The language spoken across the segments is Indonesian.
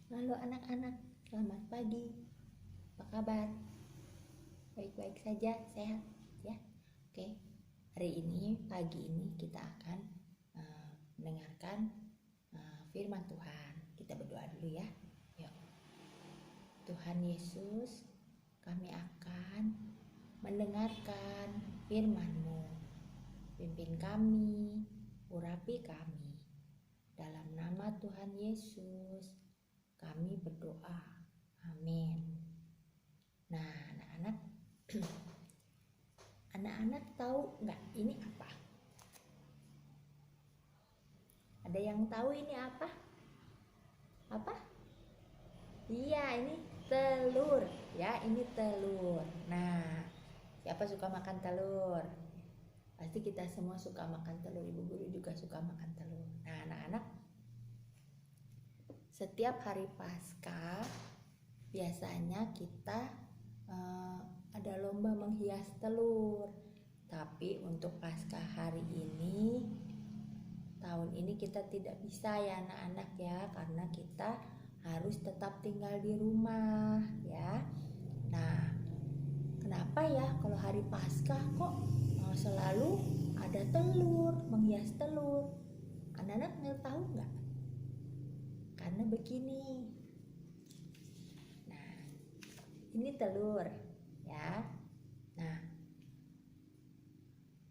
Halo anak-anak, selamat pagi. Apa kabar? Baik-baik saja, sehat ya? Oke, hari ini, pagi ini kita akan mendengarkan firman Tuhan. Kita berdoa dulu ya. Yuk. Tuhan Yesus, kami akan mendengarkan firman-Mu. Pimpin kami, urapi kami. Dalam nama Tuhan Yesus, kami berdoa. Amin. Nah, anak-anak, anak-anak tahu nggak ini apa? Ada yang tahu ini apa? Apa? Iya, ini telur. Ya, ini telur. Nah, siapa suka makan telur? Pasti kita semua suka makan telur. Ibu guru juga suka makan telur. Nah, anak-anak, setiap hari Paskah biasanya kita ada lomba menghias telur. Tapi untuk Paskah hari ini, tahun ini kita tidak bisa ya anak-anak ya, karena kita harus tetap tinggal di rumah ya. Nah, kenapa ya kalau hari Paskah kok selalu ada telur, menghias telur? Anak-anak tahu nggak? Karena begini. Nah, ini telur ya. Nah,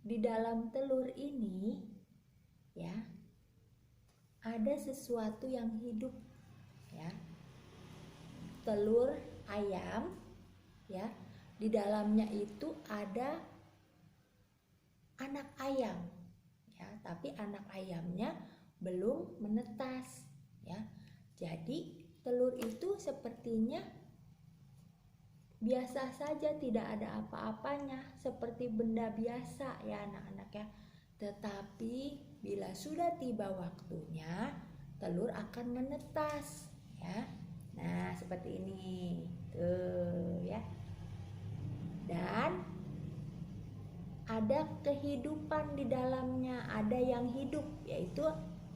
di dalam telur ini ya ada sesuatu yang hidup ya. Telur ayam ya, di dalamnya itu ada anak ayam ya, tapi anak ayamnya belum menetas ya. Jadi telur itu sepertinya biasa saja, tidak ada apa-apanya, seperti benda biasa ya anak-anak ya. Tetapi bila sudah tiba waktunya, telur akan menetas ya. Nah, seperti ini tuh ya. Dan ada kehidupan di dalamnya, ada yang hidup, yaitu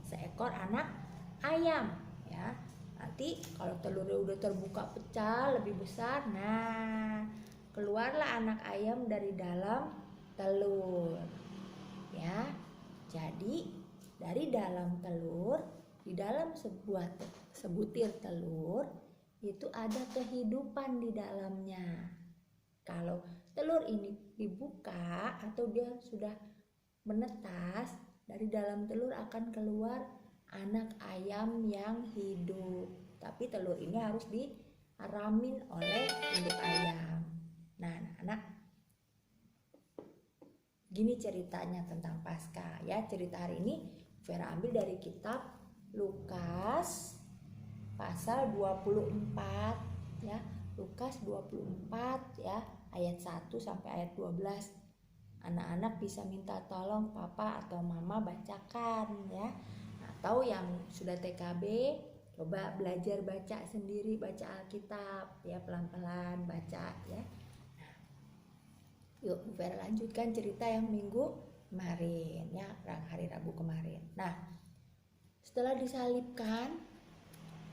seekor anak ayam ya. Nanti kalau telurnya udah terbuka pecah lebih besar, nah keluarlah anak ayam dari dalam telur ya. Jadi dari dalam telur, di dalam sebutir telur itu ada kehidupan di dalamnya. Kalau telur ini dibuka atau dia sudah menetas, dari dalam telur akan keluar anak ayam yang hidup. Tapi telur ini harus diharamin oleh induk ayam. Nah, anak-anak, gini ceritanya tentang Paskah ya. Cerita hari ini Vera ambil dari kitab Lukas pasal 24 ya. Lukas 24 ya, ayat 1 sampai ayat 12. Anak-anak bisa minta tolong papa atau mama bacakan ya. Atau yang sudah TKB coba belajar baca sendiri, baca Alkitab ya, pelan-pelan baca ya. Nah, yuk Vera lanjutkan cerita yang minggu kemarin ya, hari Rabu kemarin. Nah, setelah disalibkan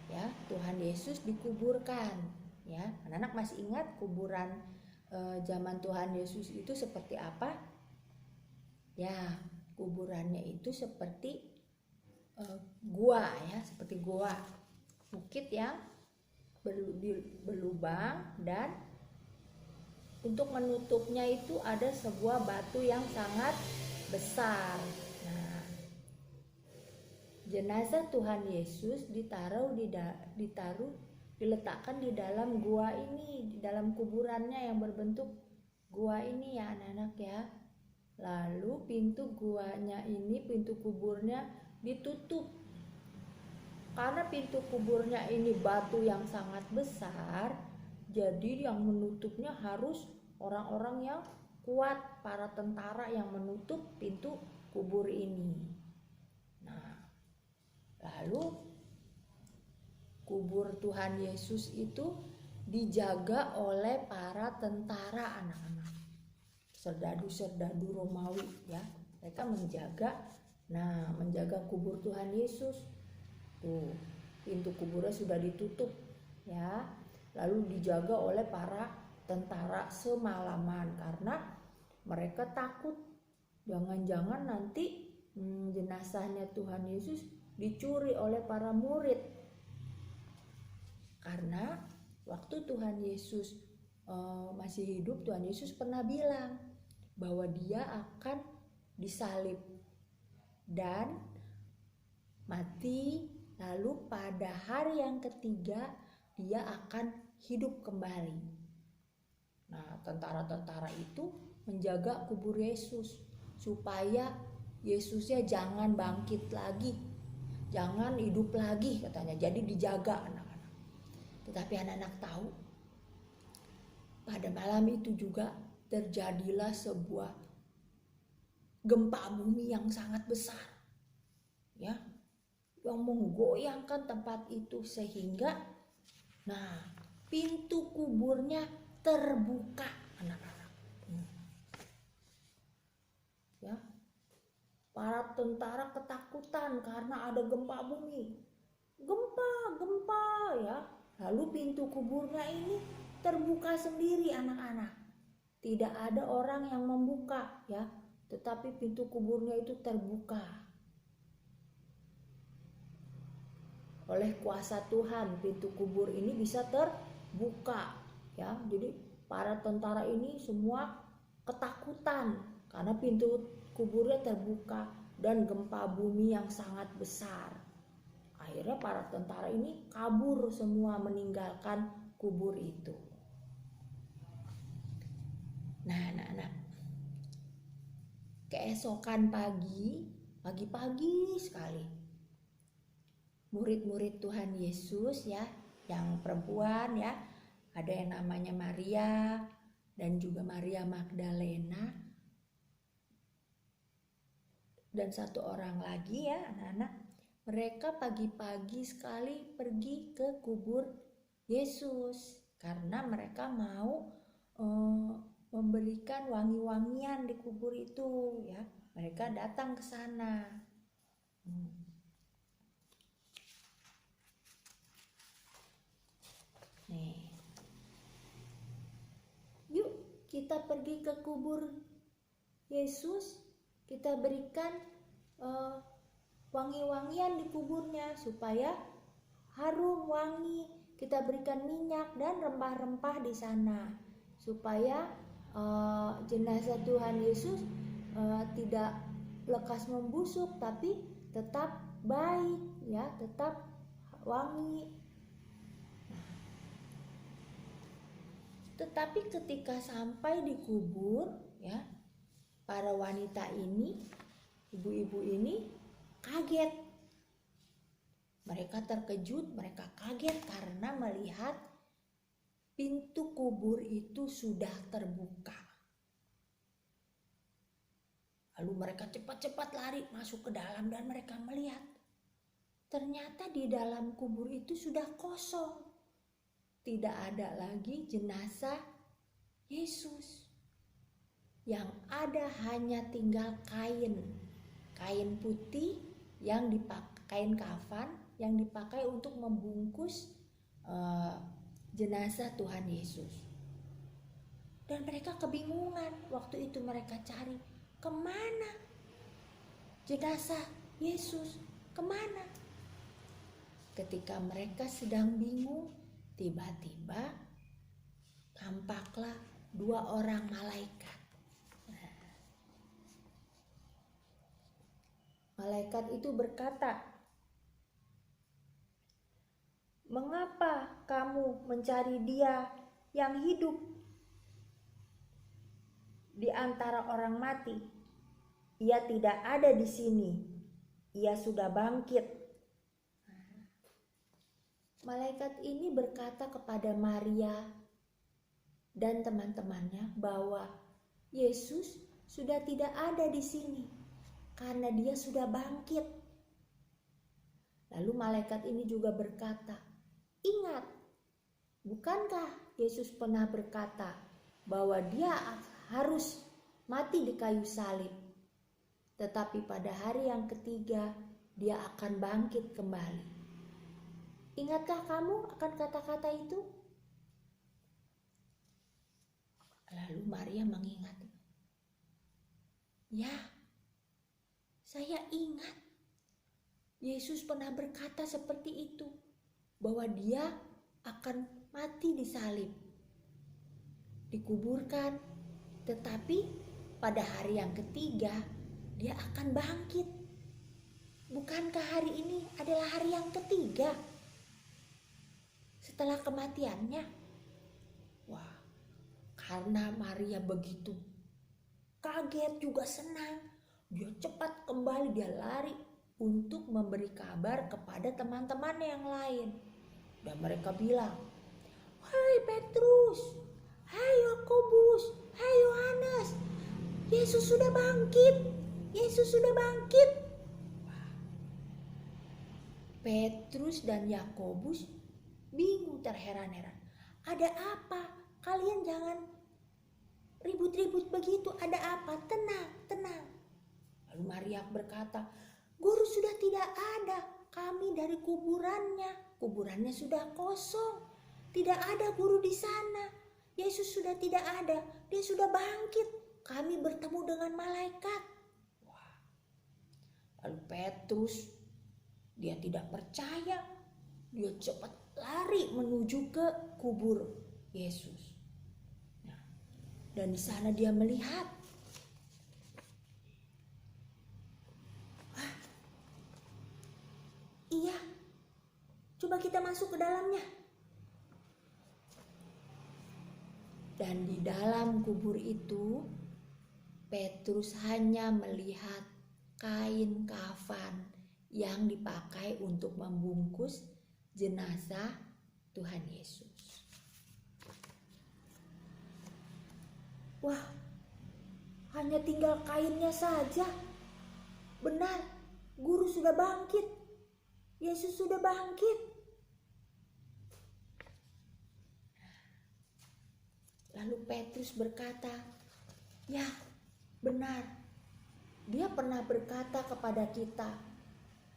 ya, Tuhan Yesus dikuburkan ya. Anak-anak masih ingat kuburan zaman Tuhan Yesus itu seperti apa? Ya, kuburannya itu seperti gua ya, seperti gua, bukit yang berlubang, dan untuk menutupnya itu ada sebuah batu yang sangat besar. Nah, jenazah Tuhan Yesus diletakkan di dalam gua ini, di dalam kuburannya yang berbentuk gua ini ya anak-anak ya. Lalu pintu guanya ini, pintu kuburnya ditutup. Karena pintu kuburnya ini batu yang sangat besar, jadi yang menutupnya harus orang-orang yang kuat, para tentara yang menutup pintu kubur ini. Nah, lalu kubur Tuhan Yesus itu dijaga oleh para tentara anak-anak, serdadu-serdadu Romawi ya. Mereka menjaga kubur Tuhan Yesus tuh. pintu kuburnya sudah ditutup ya, lalu dijaga oleh para tentara semalaman karena mereka takut jangan-jangan nanti jenazahnya Tuhan Yesus dicuri oleh para murid. Karena waktu Tuhan Yesus masih hidup, Tuhan Yesus pernah bilang bahwa dia akan disalib dan mati, lalu pada hari yang ketiga dia akan hidup kembali. Nah, tentara-tentara itu menjaga kubur Yesus supaya Yesusnya jangan bangkit lagi, jangan hidup lagi katanya. Jadi dijaga anak-anak. Tetapi anak-anak tahu pada malam itu juga terjadilah sebuah gempa bumi yang sangat besar, ya, yang menggoyangkan tempat itu sehingga, nah, pintu kuburnya terbuka, anak-anak. Ya, para tentara ketakutan karena ada gempa bumi, gempa, ya. Lalu pintu kuburnya ini terbuka sendiri, anak-anak. Tidak ada orang yang membuka, ya, tetapi pintu kuburnya itu terbuka oleh kuasa Tuhan. Pintu kubur ini bisa terbuka, ya. Jadi para tentara ini semua ketakutan karena pintu kuburnya terbuka dan gempa bumi yang sangat besar. Akhirnya para tentara ini kabur semua meninggalkan kubur itu. Nah, anak-anak, keesokan pagi-pagi sekali, murid-murid Tuhan Yesus, ya, yang perempuan, ya, ada yang namanya Maria dan juga Maria Magdalena, dan satu orang lagi, ya anak-anak, mereka pagi-pagi sekali pergi ke kubur Yesus karena mereka mau memberikan wangi-wangian di kubur itu, ya. Mereka datang ke sana. Nih, yuk kita pergi ke kubur Yesus, kita berikan wangi-wangian di kuburnya supaya harum wangi. Kita berikan minyak dan rempah-rempah di sana supaya jenazah Tuhan Yesus tidak lekas membusuk tapi tetap baik, ya, tetap wangi. Tetapi ketika sampai di kubur, ya, para wanita ini, ibu-ibu ini kaget. Mereka terkejut, mereka kaget karena melihat pintu kubur itu sudah terbuka. Lalu mereka cepat-cepat lari masuk ke dalam dan mereka melihat ternyata di dalam kubur itu sudah kosong. Tidak ada lagi jenazah Yesus. Yang ada hanya tinggal kain putih yang dipakai, kain kafan yang dipakai untuk membungkus jenazah Tuhan Yesus. Dan mereka kebingungan waktu itu, mereka cari kemana jenazah Yesus, kemana. Ketika mereka sedang bingung, tiba-tiba tampaklah 2 orang malaikat. Malaikat itu berkata, "Mengapa kamu mencari Dia yang hidup di antara orang mati? Ia tidak ada di sini. Ia sudah bangkit." Malaikat ini berkata kepada Maria dan teman-temannya bahwa Yesus sudah tidak ada di sini karena Dia sudah bangkit. Lalu malaikat ini juga berkata, "Ingat, bukankah Yesus pernah berkata bahwa Dia harus mati di kayu salib, tetapi pada hari yang ketiga Dia akan bangkit kembali?" Ingatkah kamu akan kata-kata itu? Lalu Maria mengingat. Ya, saya ingat. Yesus pernah berkata seperti itu, bahwa dia akan mati disalib, dikuburkan, tetapi pada hari yang ketiga dia akan bangkit. Bukankah hari ini adalah hari yang ketiga setelah kematiannya? Wah, karena Maria begitu kaget juga senang, dia cepat kembali, dia lari untuk memberi kabar kepada teman-temannya yang lain. Dan mereka bilang, "Hai Petrus, hai Yakobus, hai Yohanes, Yesus sudah bangkit, Yesus sudah bangkit." Petrus dan Yakobus bingung, terheran-heran. Ada apa? Kalian jangan ribut-ribut begitu, ada apa? Tenang, tenang. Lalu Maria berkata, "Guru sudah tidak ada, kami dari kuburannya sudah kosong. Tidak ada guru di sana. Yesus sudah tidak ada, dia sudah bangkit. Kami bertemu dengan malaikat." Wah. Lalu Petrus, dia tidak percaya. Dia cepat lari menuju ke kubur Yesus. Nah, dan di sana dia melihat, iya, coba kita masuk ke dalamnya. Dan di dalam kubur itu, Petrus hanya melihat kain kafan yang dipakai untuk membungkus jenazah Tuhan Yesus. Wah, hanya tinggal kainnya saja. Benar, guru sudah bangkit. Yesus sudah bangkit. Lalu Petrus berkata, "Ya, benar. Dia pernah berkata kepada kita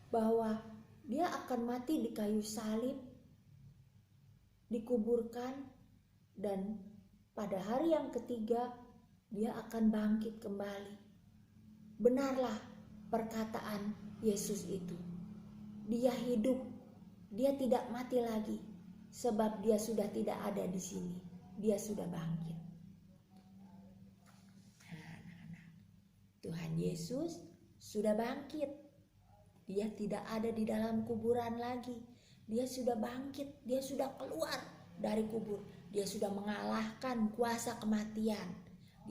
bahwa dia akan mati di kayu salib, dikuburkan, dan pada hari yang ketiga dia akan bangkit kembali." Benarlah perkataan Yesus itu. Dia hidup, dia tidak mati lagi, sebab dia sudah tidak ada di sini. Dia sudah bangkit. Tuhan Yesus sudah bangkit. Dia tidak ada di dalam kuburan lagi. Dia sudah bangkit, dia sudah keluar dari kubur. Dia sudah mengalahkan kuasa kematian.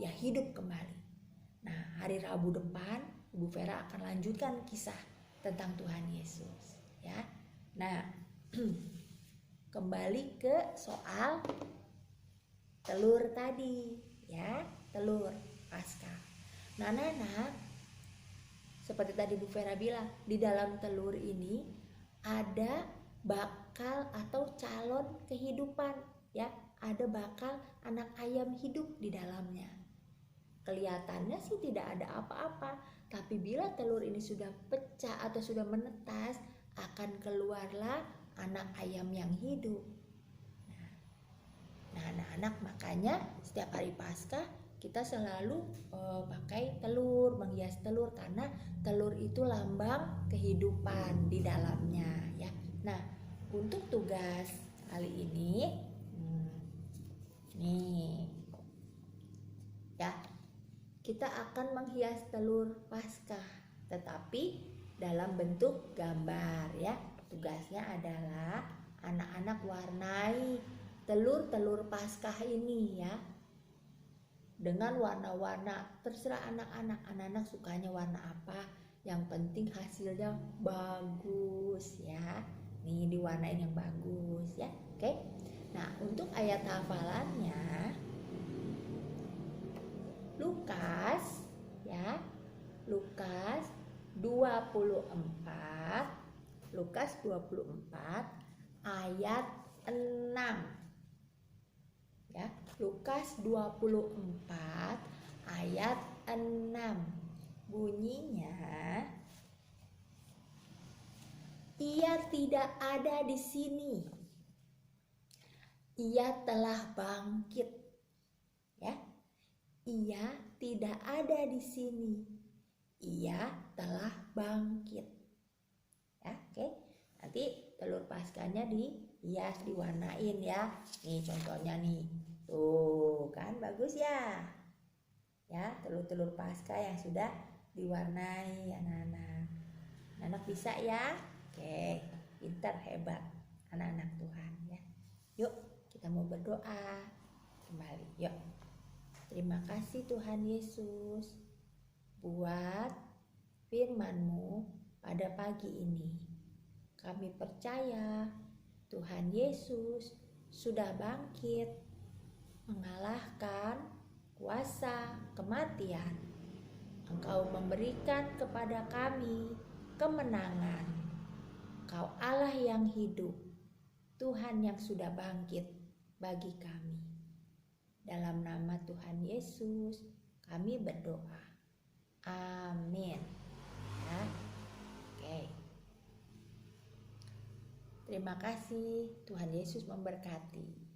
Dia hidup kembali. Nah, hari Rabu depan Ibu Vera akan lanjutkan kisah tentang Tuhan Yesus, ya. Nah, kembali ke soal telur tadi, ya, telur Paskah. Nah, anak-anak, seperti tadi Bu Vera bilang, di dalam telur ini ada bakal atau calon kehidupan, ya, ada bakal anak ayam hidup di dalamnya. Kelihatannya sih tidak ada apa-apa, tapi bila telur ini sudah pecah atau sudah menetas, akan keluarlah anak ayam yang hidup. Nah, anak-anak, makanya setiap hari Paskah kita selalu pakai telur, menghias telur, karena telur itu lambang kehidupan di dalamnya, ya. Nah, untuk tugas kali ini, nih, ya, kita akan menghias telur Paskah, tetapi dalam bentuk gambar, ya. Tugasnya adalah anak-anak warnai telur-telur Paskah ini, ya, dengan warna-warna. Terserah anak-anak sukanya warna apa, yang penting hasilnya bagus, ya. Nih, diwarnain yang bagus, ya. Oke. Nah, untuk ayat hafalannya Lukas, ya. Lukas 24 ayat 6. Ya, Lukas 24 ayat 6. Bunyinya, Ia tidak ada di sini. Ia telah bangkit. Ya. Ia tidak ada di sini. Ia telah bangkit. Ya, oke. Nanti telur paskanya dihias, diwarnain ya. Nih contohnya nih. Tuh, kan bagus ya. Ya, telur-telur pasca yang sudah diwarnai anak-anak. Anak bisa ya? Oke, pintar, hebat anak-anak Tuhan ya. Yuk, kita mau berdoa kembali. Yuk. Terima kasih Tuhan Yesus buat firman-Mu pada pagi ini. Kami percaya Tuhan Yesus sudah bangkit mengalahkan kuasa kematian. Engkau memberikan kepada kami kemenangan. Kau Allah yang hidup, Tuhan yang sudah bangkit bagi kami. Dalam nama Tuhan Yesus kami berdoa. Amin. Ya. Oke. Terima kasih, Tuhan Yesus memberkati.